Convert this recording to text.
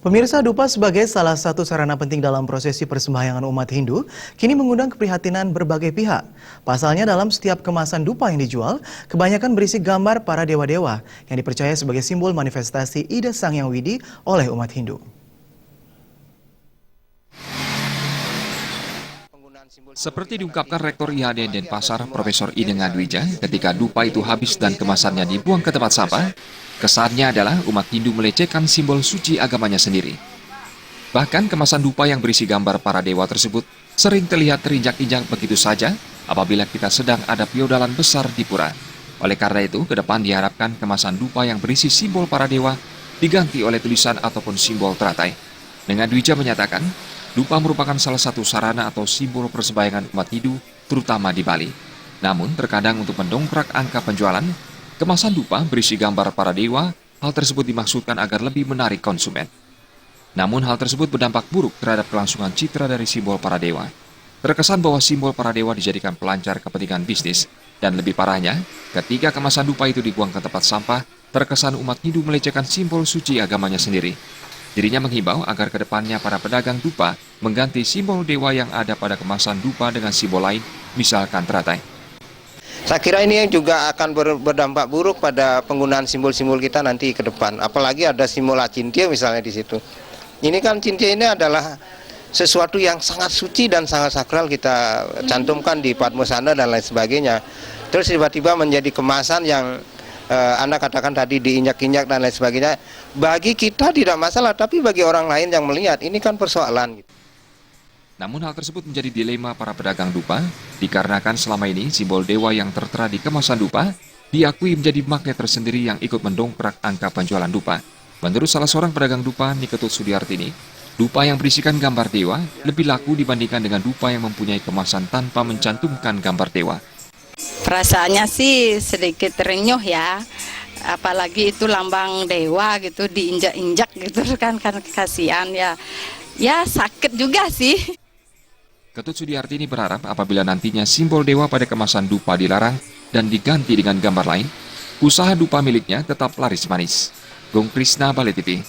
Pemirsa, dupa sebagai salah satu sarana penting dalam prosesi persembahyangan umat Hindu, kini mengundang keprihatinan berbagai pihak. Pasalnya dalam setiap kemasan dupa yang dijual, kebanyakan berisi gambar para dewa-dewa yang dipercaya sebagai simbol manifestasi Ida Sang Hyang Widi oleh umat Hindu. Seperti diungkapkan Rektor IHD Denpasar, Profesor Ideng Adwija, ketika dupa itu habis dan kemasannya dibuang ke tempat sampah, kesannya adalah umat Hindu melecehkan simbol suci agamanya sendiri. Bahkan kemasan dupa yang berisi gambar para dewa tersebut sering terlihat terinjak-injak begitu saja apabila kita sedang ada feodalan besar di pura. Oleh karena itu, ke depan diharapkan kemasan dupa yang berisi simbol para dewa diganti oleh tulisan ataupun simbol teratai. Dengan Adwija menyatakan, dupa merupakan salah satu sarana atau simbol persembahyangan umat Hindu, terutama di Bali. Namun, terkadang untuk mendongkrak angka penjualan, kemasan dupa berisi gambar para dewa, hal tersebut dimaksudkan agar lebih menarik konsumen. Namun, hal tersebut berdampak buruk terhadap kelangsungan citra dari simbol para dewa. Terkesan bahwa simbol para dewa dijadikan pelancar kepentingan bisnis, dan lebih parahnya, ketika kemasan dupa itu dibuang ke tempat sampah, terkesan umat Hindu melecehkan simbol suci agamanya sendiri. Dirinya menghimbau agar ke depannya para pedagang dupa mengganti simbol dewa yang ada pada kemasan dupa dengan simbol lain, misalkan teratai. Saya kira ini juga akan berdampak buruk pada penggunaan simbol-simbol kita nanti ke depan. Apalagi ada simbol Acintia misalnya di situ. Ini kan Cintia ini adalah sesuatu yang sangat suci dan sangat sakral kita cantumkan di Padmosana dan lain sebagainya. Terus tiba-tiba menjadi kemasan yang Anda katakan tadi diinjak-injak dan lain sebagainya. Bagi kita tidak masalah, tapi bagi orang lain yang melihat ini kan persoalan. Namun hal tersebut menjadi dilema para pedagang dupa, dikarenakan selama ini simbol dewa yang tertera di kemasan dupa diakui menjadi magnet tersendiri yang ikut mendongkrak angka penjualan dupa. Menurut salah seorang pedagang dupa, Niketut Sudiartini, dupa yang berisikan gambar dewa lebih laku dibandingkan dengan dupa yang mempunyai kemasan tanpa mencantumkan gambar dewa. Perasaannya sih sedikit renyuh ya, apalagi itu lambang dewa gitu diinjak-injak gitu kan kasihan ya. Ya sakit juga sih. Ketut Sudiartini berharap apabila nantinya simbol dewa pada kemasan dupa dilarang dan diganti dengan gambar lain, usaha dupa miliknya tetap laris manis. Gong Krisna, Bali TV.